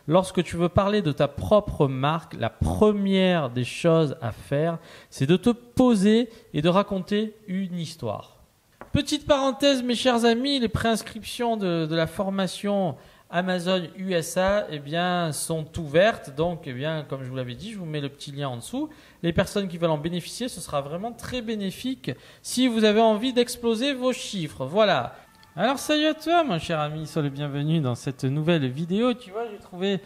lorsque tu veux parler de ta propre marque, la première des choses à faire, c'est de te poser et de raconter une histoire. Petite parenthèse, mes chers amis, les préinscriptions de la formation Amazon USA sont ouvertes. Donc, comme je vous l'avais dit, je vous mets le petit lien en dessous. Les personnes qui veulent en bénéficier, ce sera vraiment très bénéfique si vous avez envie d'exploser vos chiffres. Voilà. Alors, salut à toi, mon cher ami. Sois le bienvenu dans cette nouvelle vidéo. Tu vois, j'ai trouvé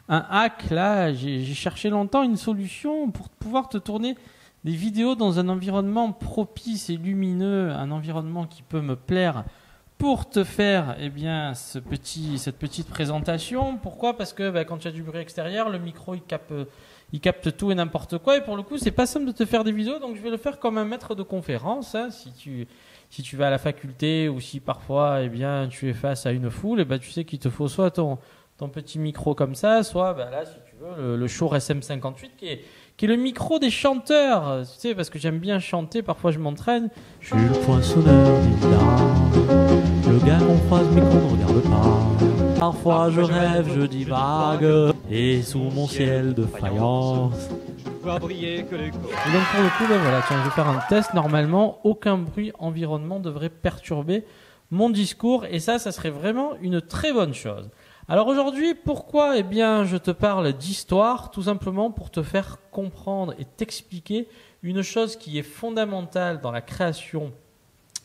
un hack là. J'ai cherché longtemps une solution pour pouvoir te tourner des vidéos dans un environnement propice et lumineux, un environnement qui peut me plaire pour te faire cette petite présentation. Pourquoi? Parce que quand tu as du bruit extérieur, le micro il capte tout et n'importe quoi. Et pour le coup, c'est pas simple de te faire des vidéos, donc je vais le faire comme un maître de conférence. Hein, si tu vas à la faculté ou si parfois tu es face à une foule, tu sais qu'il te faut soit ton petit micro comme ça, soit là si tu veux le Shure SM58 qui est le micro des chanteurs. Tu sais, parce que j'aime bien chanter, parfois je m'entraîne. Je suis le poinçonneur des villages, le gars qu'on croise mais qu'on ne regarde pas. Parfois je rêve, je divague, et sous mon ciel de faïence. Et donc pour le coup, voilà, tiens, je vais faire un test. Normalement, aucun bruit environnement devrait perturber mon discours, et ça serait vraiment une très bonne chose. Alors aujourd'hui, pourquoi je te parle d'histoire? Tout simplement pour te faire comprendre et t'expliquer une chose qui est fondamentale dans la création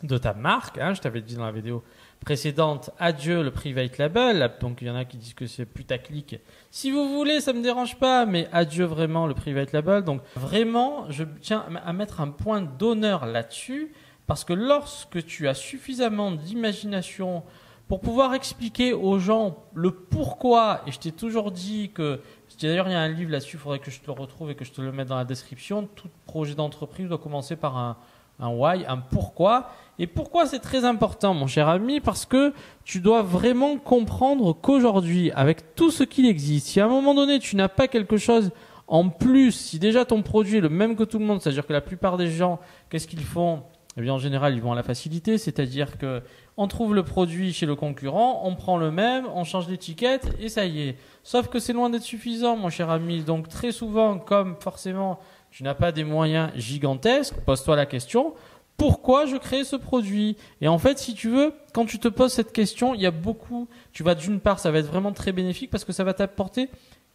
de ta marque. Je t'avais dit dans la vidéo précédente, adieu le private label. Donc il y en a qui disent que c'est putaclic. Si vous voulez, ça me dérange pas, mais adieu vraiment le private label. Donc vraiment, je tiens à mettre un point d'honneur là-dessus, parce que lorsque tu as suffisamment d'imagination pour pouvoir expliquer aux gens le pourquoi, et je t'ai toujours dit que, d'ailleurs il y a un livre là-dessus, il faudrait que je te le retrouve et que je te le mette dans la description, tout projet d'entreprise doit commencer par un why, un pourquoi. Et pourquoi c'est très important, mon cher ami? Parce que tu dois vraiment comprendre qu'aujourd'hui, avec tout ce qu'il existe, si à un moment donné tu n'as pas quelque chose en plus, si déjà ton produit est le même que tout le monde, c'est-à-dire que la plupart des gens, qu'est-ce qu'ils font? En général, ils vont à la facilité, c'est-à-dire que on trouve le produit chez le concurrent, on prend le même, on change l'étiquette et ça y est. Sauf que c'est loin d'être suffisant, mon cher ami. Donc très souvent, comme forcément tu n'as pas des moyens gigantesques, pose-toi la question, pourquoi je crée ce produit? Et en fait, si tu veux, quand tu te poses cette question, il y a beaucoup, d'une part, ça va être vraiment très bénéfique parce que ça va t'apporter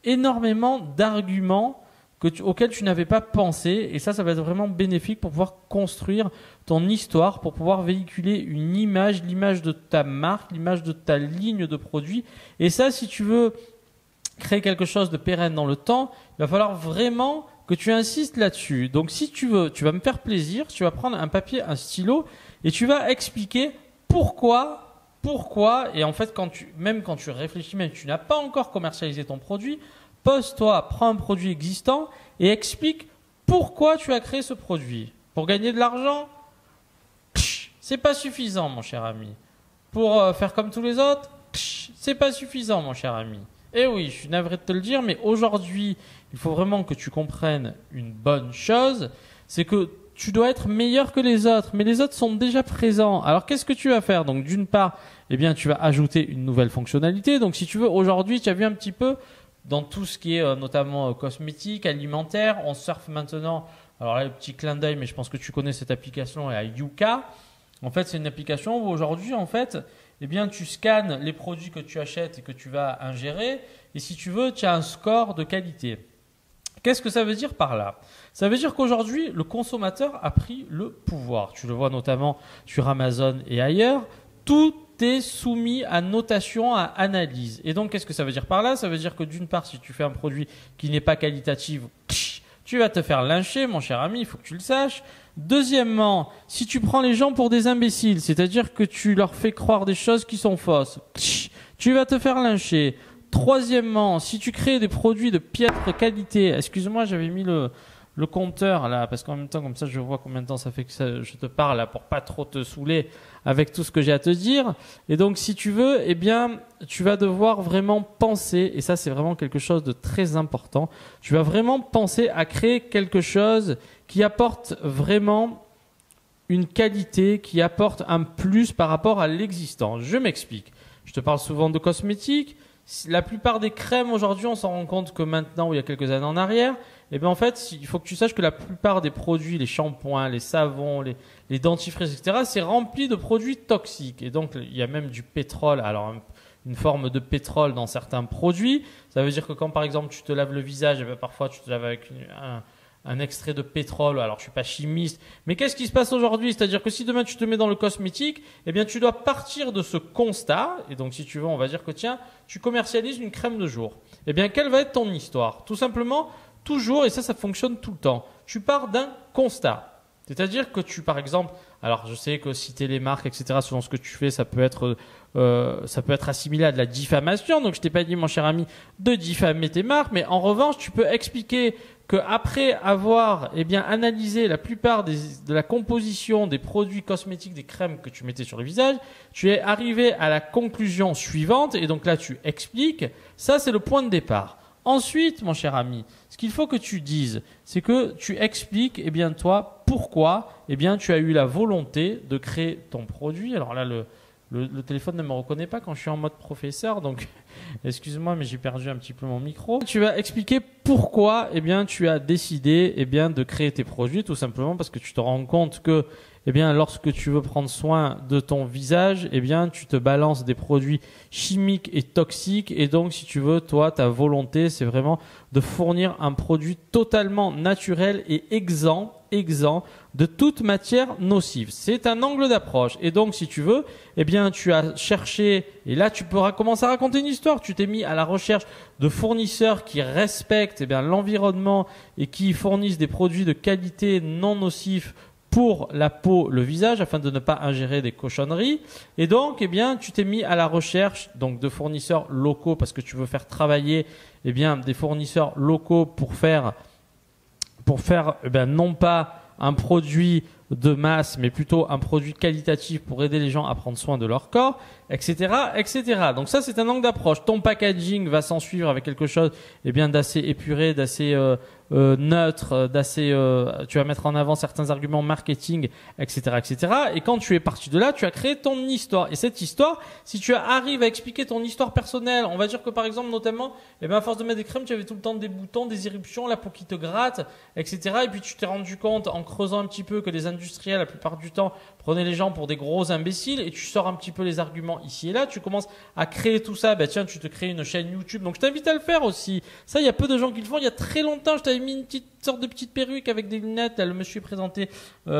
énormément d'arguments auquel tu n'avais pas pensé, et ça va être vraiment bénéfique pour pouvoir construire ton histoire, pour pouvoir véhiculer une image, l'image de ta marque, l'image de ta ligne de produit. Et ça, si tu veux créer quelque chose de pérenne dans le temps, il va falloir vraiment que tu insistes là-dessus. Donc si tu veux, tu vas me faire plaisir, tu vas prendre un papier, un stylo, et tu vas expliquer pourquoi, et en fait même quand tu réfléchis, même tu n'as pas encore commercialisé ton produit, pose-toi, prends un produit existant et explique pourquoi tu as créé ce produit. Pour gagner de l'argent? C'est pas suffisant, mon cher ami. Pour faire comme tous les autres? C'est pas suffisant, mon cher ami. Eh oui, je suis navré de te le dire, mais aujourd'hui, il faut vraiment que tu comprennes une bonne chose, c'est que tu dois être meilleur que les autres, mais les autres sont déjà présents. Alors qu'est-ce que tu vas faire? Donc d'une part, tu vas ajouter une nouvelle fonctionnalité. Donc si tu veux, aujourd'hui, tu as vu un petit peu dans tout ce qui est notamment cosmétique, alimentaire. On surfe maintenant, alors là le petit clin d'œil, mais je pense que tu connais cette application, à Yuka. En fait, c'est une application où aujourd'hui, en fait, tu scannes les produits que tu achètes et que tu vas ingérer, et si tu veux, tu as un score de qualité. Qu'est-ce que ça veut dire par là? Ça veut dire qu'aujourd'hui, le consommateur a pris le pouvoir. Tu le vois notamment sur Amazon et ailleurs. Tout est soumis à notation, à analyse. Et donc, qu'est-ce que ça veut dire par là? Ça veut dire que d'une part, si tu fais un produit qui n'est pas qualitatif, tu vas te faire lyncher, mon cher ami, il faut que tu le saches. Deuxièmement, si tu prends les gens pour des imbéciles, c'est-à-dire que tu leur fais croire des choses qui sont fausses, tu vas te faire lyncher. Troisièmement, si tu crées des produits de piètre qualité, excuse-moi, j'avais mis le compteur là, parce qu'en même temps, comme ça, je vois combien de temps ça fait que je te parle là, pour pas trop te saouler avec tout ce que j'ai à te dire. Et donc, si tu veux, tu vas devoir vraiment penser, et ça, c'est vraiment quelque chose de très important. Tu vas vraiment penser à créer quelque chose qui apporte vraiment une qualité, qui apporte un plus par rapport à l'existant. Je m'explique. Je te parle souvent de cosmétiques. La plupart des crèmes aujourd'hui, on s'en rend compte que maintenant, ou il y a quelques années en arrière, eh bien en fait, il faut que tu saches que la plupart des produits, les shampoings, les savons, les dentifrices, etc., c'est rempli de produits toxiques. Et donc, il y a même du pétrole. Alors, une forme de pétrole dans certains produits. Ça veut dire que quand, par exemple, tu te laves le visage, eh bien, parfois, tu te laves avec un extrait de pétrole. Alors, je suis pas chimiste, mais qu'est-ce qui se passe aujourd'hui? C'est-à-dire que si demain tu te mets dans le cosmétique, eh bien, tu dois partir de ce constat. Et donc, si tu veux, on va dire que tiens, tu commercialises une crème de jour. Eh bien, quelle va être ton histoire? Tout simplement, toujours, et ça fonctionne tout le temps. Tu pars d'un constat. C'est-à-dire que par exemple, alors je sais que citer les marques, etc., selon ce que tu fais, ça peut être assimilé à de la diffamation. Donc, je t'ai pas dit, mon cher ami, de diffamer tes marques, mais en revanche, tu peux expliquer qu'après avoir analysé la plupart de la composition des produits cosmétiques, des crèmes que tu mettais sur le visage, tu es arrivé à la conclusion suivante, et donc là tu expliques, ça c'est le point de départ. Ensuite, mon cher ami, ce qu'il faut que tu dises, c'est que tu expliques, toi, pourquoi, tu as eu la volonté de créer ton produit. Alors là, le téléphone ne me reconnaît pas quand je suis en mode professeur, donc excuse-moi, mais j'ai perdu un petit peu mon micro. Tu vas expliquer pourquoi tu as décidé de créer tes produits, tout simplement parce que tu te rends compte que lorsque tu veux prendre soin de ton visage, tu te balances des produits chimiques et toxiques. Et donc, si tu veux, toi, ta volonté, c'est vraiment de fournir un produit totalement naturel et exempt de toute matière nocive. C'est un angle d'approche. Et donc, si tu veux, tu as cherché, et là, tu pourras commencer à raconter une histoire. Tu t'es mis à la recherche de fournisseurs qui respectent l'environnement et qui fournissent des produits de qualité non nocifs pour la peau, le visage, afin de ne pas ingérer des cochonneries. Et donc, tu t'es mis à la recherche donc de fournisseurs locaux parce que tu veux faire travailler des fournisseurs locaux pour faire non pas un produit de masse, mais plutôt un produit qualitatif pour aider les gens à prendre soin de leur corps, etc., etc. Donc ça, c'est un angle d'approche. Ton packaging va s'en suivre avec quelque chose d'assez épuré, d'assez neutre, tu vas mettre en avant certains arguments marketing, etc., etc. Et quand tu es parti de là, tu as créé ton histoire. Et cette histoire, si tu arrives à expliquer ton histoire personnelle, on va dire que par exemple, notamment, à force de mettre des crèmes, tu avais tout le temps des boutons, des éruptions, la peau qui te gratte, etc. Et puis tu t'es rendu compte en creusant un petit peu que les industriels, la plupart du temps, prenaient les gens pour des gros imbéciles, et tu sors un petit peu les arguments ici et là, tu commences à créer tout ça, tiens, tu te crées une chaîne YouTube. Donc je t'invite à le faire aussi. Ça, il y a peu de gens qui le font. Il y a très longtemps, je t'avais mis une sorte de petite perruque avec des lunettes. Là, le monsieur est présenté,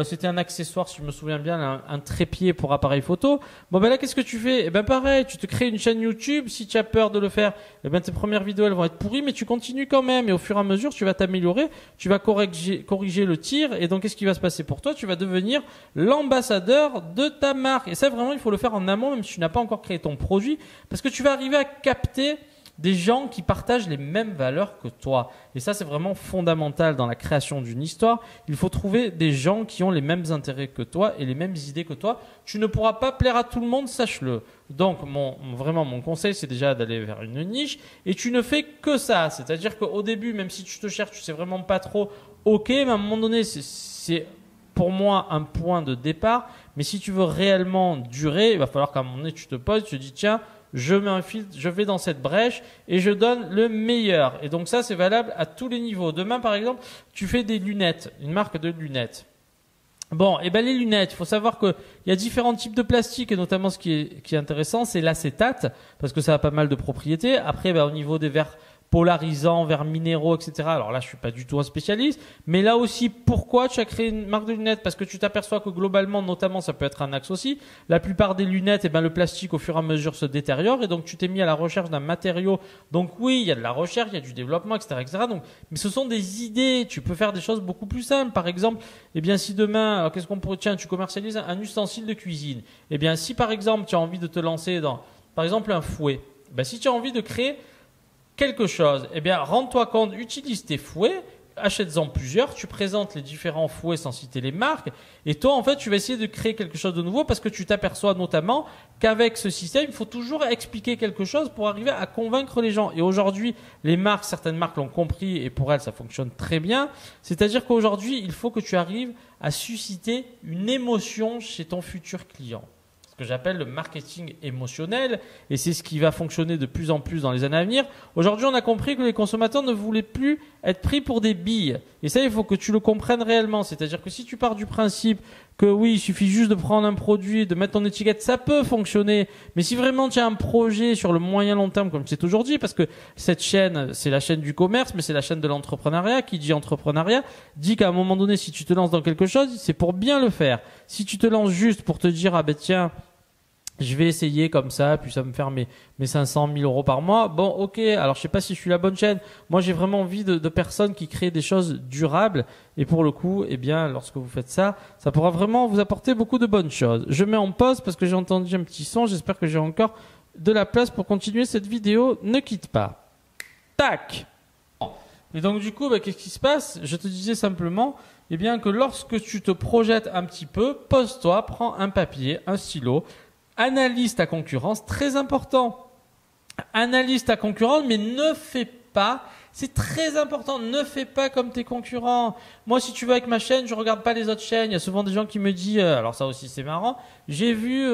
c'était un accessoire, si je me souviens bien, un trépied pour appareil photo. Bon, là, qu'est-ce que tu fais? Pareil, tu te crées une chaîne YouTube. Si tu as peur de le faire, tes premières vidéos, elles vont être pourries, mais tu continues quand même. Et au fur et à mesure, tu vas t'améliorer, tu vas corriger le tir. Et donc, qu'est-ce qui va se passer pour toi? Tu vas devenir l'ambassadeur de ta marque. Et ça, vraiment, il faut le faire en amont, même si tu n'as pas encore créé ton produit, parce que tu vas arriver à capter des gens qui partagent les mêmes valeurs que toi. Et ça, c'est vraiment fondamental dans la création d'une histoire. Il faut trouver des gens qui ont les mêmes intérêts que toi et les mêmes idées que toi. Tu ne pourras pas plaire à tout le monde, sache-le. Donc, mon conseil, c'est déjà d'aller vers une niche, et tu ne fais que ça. C'est-à-dire qu'au début, même si tu te cherches, tu sais vraiment pas trop, ok, mais à un moment donné, c'est pour moi un point de départ. Mais si tu veux réellement durer, il va falloir qu'à un moment donné, tu te poses, tu te dis, tiens, je mets un filtre, je vais dans cette brèche et je donne le meilleur. Et donc ça, c'est valable à tous les niveaux. Demain, par exemple, tu fais des lunettes, une marque de lunettes. Bon, les lunettes, il faut savoir qu'il y a différents types de plastique, et notamment ce qui est intéressant, c'est l'acétate, parce que ça a pas mal de propriétés. Après, au niveau des verres polarisants, verres minéraux, etc. Alors là, je suis pas du tout un spécialiste, mais là aussi, pourquoi tu as créé une marque de lunettes? Parce que tu t'aperçois que globalement, notamment, ça peut être un axe aussi. La plupart des lunettes, le plastique au fur et à mesure se détériore, et donc tu t'es mis à la recherche d'un matériau. Donc oui, il y a de la recherche, il y a du développement, etc., etc. Donc, mais ce sont des idées. Tu peux faire des choses beaucoup plus simples. Par exemple, si demain, tu commercialises un ustensile de cuisine. Si par exemple, tu as envie de te lancer dans, par exemple, un fouet. Si tu as envie de créer quelque chose, rends-toi compte, utilise tes fouets, achète-en plusieurs, tu présentes les différents fouets sans citer les marques, et toi, en fait, tu vas essayer de créer quelque chose de nouveau, parce que tu t'aperçois notamment qu'avec ce système, il faut toujours expliquer quelque chose pour arriver à convaincre les gens. Et aujourd'hui, certaines marques l'ont compris, et pour elles, ça fonctionne très bien. C'est-à-dire qu'aujourd'hui, il faut que tu arrives à susciter une émotion chez ton futur client. que j'appelle le marketing émotionnel et c'est ce qui va fonctionner de plus en plus dans les années à venir. Aujourd'hui, on a compris que les consommateurs ne voulaient plus être pris pour des billes. Et ça, il faut que tu le comprennes réellement. C'est-à-dire que si tu pars du principe que oui, il suffit juste de prendre un produit, de mettre ton étiquette, ça peut fonctionner. Mais si vraiment tu as un projet sur le moyen long terme, comme c'est aujourd'hui, parce que cette chaîne, c'est la chaîne du commerce, mais c'est la chaîne de l'entrepreneuriat. Qui dit entrepreneuriat dit qu'à un moment donné, si tu te lances dans quelque chose, c'est pour bien le faire. Si tu te lances juste pour te dire, ah ben tiens, je vais essayer comme ça, puis ça va me faire mes 500 000 euros par mois. Bon, ok, alors je sais pas si je suis la bonne chaîne. Moi, j'ai vraiment envie de personnes qui créent des choses durables. Et pour le coup, eh bien, lorsque vous faites ça, ça pourra vraiment vous apporter beaucoup de bonnes choses. Je mets en pause parce que j'ai entendu un petit son. J'espère que j'ai encore de la place pour continuer cette vidéo. Ne quitte pas. Tac! Et donc, du coup, qu'est-ce qui se passe? Je te disais simplement, eh bien, que lorsque tu te projettes un petit peu, pose-toi, prends un papier, un stylo, analyse ta concurrence, très important. Analyse ta concurrence, mais ne fais pas, c'est très important, ne fais pas comme tes concurrents. Moi, si tu veux avec ma chaîne, je regarde pas les autres chaînes. Il y a souvent des gens qui me disent, alors ça aussi c'est marrant, j'ai vu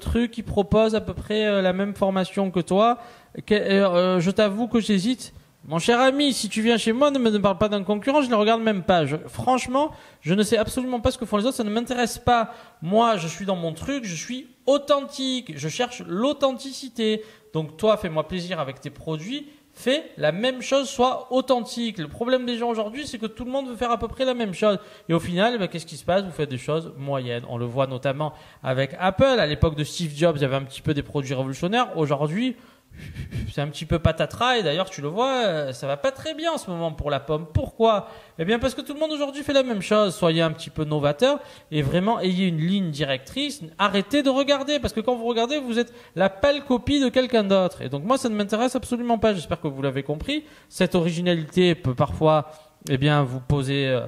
truc qui propose à peu près la même formation que toi. Je t'avoue que j'hésite. Mon cher ami, si tu viens chez moi, ne me parle pas d'un concurrent, je ne les regarde même pas. Franchement, je ne sais absolument pas ce que font les autres, ça ne m'intéresse pas. Moi, je suis dans mon truc, je suis authentique, je cherche l'authenticité. Donc toi, fais-moi plaisir avec tes produits, fais la même chose, sois authentique. Le problème des gens aujourd'hui, c'est que tout le monde veut faire à peu près la même chose. Et au final, qu'est-ce qui se passe? Vous faites des choses moyennes. On le voit notamment avec Apple. À l'époque de Steve Jobs, il y avait un petit peu des produits révolutionnaires. Aujourd'hui, c'est un petit peu patatras et d'ailleurs tu le vois, ça va pas très bien en ce moment pour la pomme. Pourquoi? Eh bien parce que tout le monde aujourd'hui fait la même chose. Soyez un petit peu novateur et vraiment ayez une ligne directrice. Arrêtez de regarder parce que quand vous regardez, vous êtes la pâle copie de quelqu'un d'autre. Et donc moi ça ne m'intéresse absolument pas. J'espère que vous l'avez compris. Cette originalité peut parfois vous poser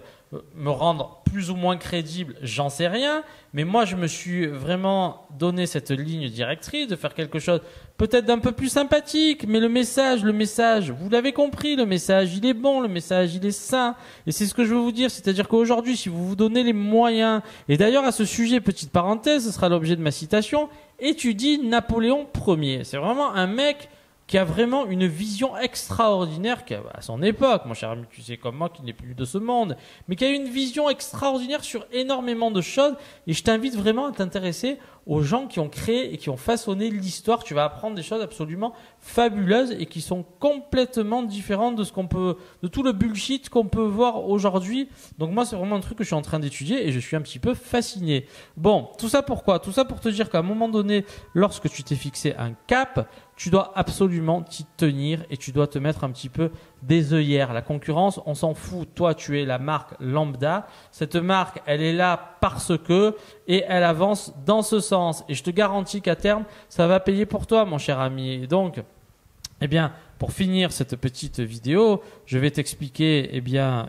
me rendre plus ou moins crédible, j'en sais rien, mais moi je me suis vraiment donné cette ligne directrice de faire quelque chose peut-être d'un peu plus sympathique, mais le message, vous l'avez compris, le message il est bon, le message il est sain, et c'est ce que je veux vous dire, c'est-à-dire qu'aujourd'hui si vous vous donnez les moyens, et d'ailleurs à ce sujet, petite parenthèse, ce sera l'objet de ma citation, étudie Napoléon Ier, c'est vraiment un mec qui a vraiment une vision extraordinaire à son époque, mon cher ami, tu sais comme moi, qui n'est plus de ce monde, mais qui a une vision extraordinaire sur énormément de choses, et je t'invite vraiment à t'intéresser aux gens qui ont créé et qui ont façonné l'histoire. Tu vas apprendre des choses absolument fabuleuses et qui sont complètement différentes de tout le bullshit qu'on peut voir aujourd'hui. Donc moi, c'est vraiment un truc que je suis en train d'étudier et je suis un petit peu fasciné. Bon, tout ça pourquoi? Tout ça pour te dire qu'à un moment donné, lorsque tu t'es fixé un cap, tu dois absolument t'y tenir et tu dois te mettre un petit peu des œillères. La concurrence, on s'en fout. Toi, tu es la marque lambda. Cette marque, elle est là parce que, et elle avance dans ce sens. Et je te garantis qu'à terme, ça va payer pour toi, mon cher ami. Et donc, pour finir cette petite vidéo, je vais t'expliquer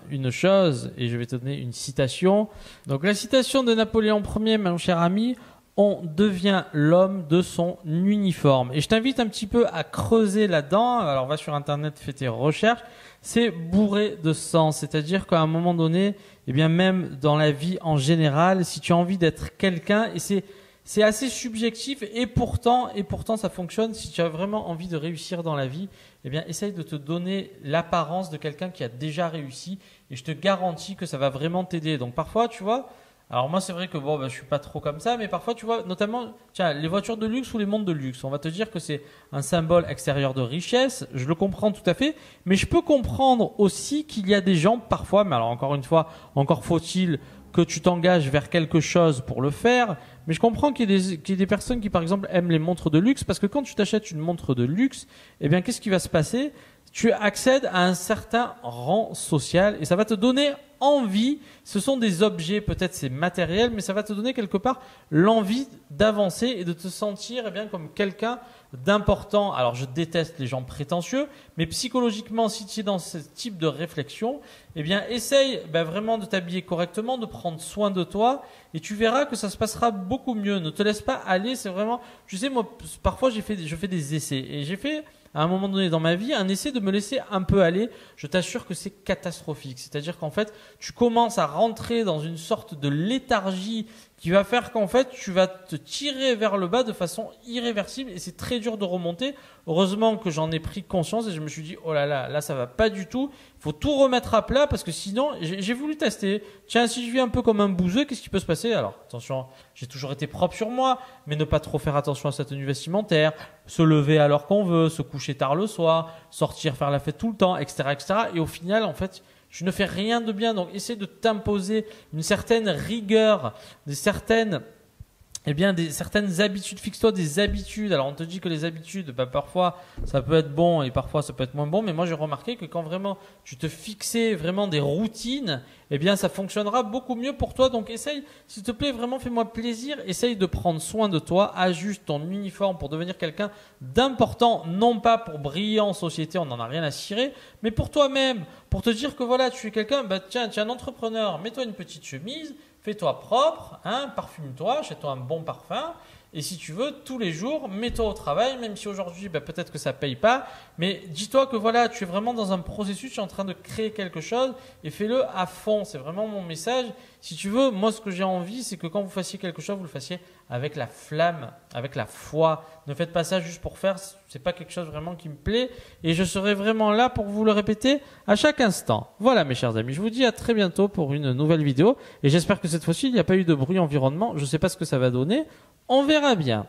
une chose et je vais te donner une citation. Donc, la citation de Napoléon Ier, mon cher ami, on devient l'homme de son uniforme. Et je t'invite un petit peu à creuser là-dedans. Alors, va sur Internet, fais tes recherches. C'est bourré de sens. C'est-à-dire qu'à un moment donné, même dans la vie en général, si tu as envie d'être quelqu'un, et c'est assez subjectif, et pourtant, ça fonctionne. Si tu as vraiment envie de réussir dans la vie, essaye de te donner l'apparence de quelqu'un qui a déjà réussi. Et je te garantis que ça va vraiment t'aider. Donc, parfois, tu vois, alors moi c'est vrai que je suis pas trop comme ça, mais parfois tu vois, notamment les voitures de luxe ou les montres de luxe, on va te dire que c'est un symbole extérieur de richesse, je le comprends tout à fait, mais je peux comprendre aussi qu'il y a des gens parfois, mais alors encore une fois, encore faut-il que tu t'engages vers quelque chose pour le faire, mais je comprends qu'il y ait des personnes qui par exemple aiment les montres de luxe, parce que quand tu t'achètes une montre de luxe, qu'est-ce qui va se passer? Tu accèdes à un certain rang social et ça va te donner envie. Ce sont des objets, peut-être c'est matériel, mais ça va te donner quelque part l'envie d'avancer et de te sentir comme quelqu'un d'important. Alors je déteste les gens prétentieux, mais psychologiquement, si tu es dans ce type de réflexion, essaye vraiment de t'habiller correctement, de prendre soin de toi et tu verras que ça se passera beaucoup mieux. Ne te laisse pas aller, c'est vraiment, tu sais, moi parfois je fais des essais et j'ai fait à un moment donné dans ma vie, un essai de me laisser un peu aller. Je t'assure que c'est catastrophique. C'est-à-dire qu'en fait, tu commences à rentrer dans une sorte de léthargie qui va faire qu'en fait, tu vas te tirer vers le bas de façon irréversible et c'est très dur de remonter. Heureusement que j'en ai pris conscience et je me suis dit, oh là là, là ça va pas du tout. Il faut tout remettre à plat parce que sinon, j'ai voulu tester. Tiens, si je vis un peu comme un bouseux, qu'est-ce qui peut se passer? Alors, attention, j'ai toujours été propre sur moi, mais ne pas trop faire attention à sa tenue vestimentaire, se lever alors qu'on veut, se coucher tard le soir, sortir, faire la fête tout le temps, etc., etc. Et au final, en fait, je ne fais rien de bien. Donc, essaie de t'imposer une certaine rigueur, certaines habitudes. Fixe-toi des habitudes. Alors, on te dit que les habitudes, parfois, ça peut être bon et parfois, ça peut être moins bon. Mais moi, j'ai remarqué que quand vraiment tu te fixais vraiment des routines, ça fonctionnera beaucoup mieux pour toi. Donc, essaye, s'il te plaît, vraiment, fais-moi plaisir. Essaye de prendre soin de toi. Ajuste ton uniforme pour devenir quelqu'un d'important. Non pas pour briller en société, on n'en a rien à cirer, mais pour toi-même. Pour te dire que voilà, tu es quelqu'un, tiens, tu es un entrepreneur. Mets-toi une petite chemise. Fais-toi propre, parfume-toi, achète-toi un bon parfum. Et si tu veux, tous les jours, mets-toi au travail, même si aujourd'hui, peut-être que ça ne paye pas. Mais dis-toi que voilà, tu es vraiment dans un processus, tu es en train de créer quelque chose et fais-le à fond. C'est vraiment mon message. Si tu veux, moi, ce que j'ai envie, c'est que quand vous fassiez quelque chose, vous le fassiez avec la flamme, avec la foi. Ne faites pas ça juste pour faire. C'est pas quelque chose vraiment qui me plaît. Et je serai vraiment là pour vous le répéter à chaque instant. Voilà, mes chers amis. Je vous dis à très bientôt pour une nouvelle vidéo. Et j'espère que cette fois-ci, il n'y a pas eu de bruit environnement. Je ne sais pas ce que ça va donner. On verra bien.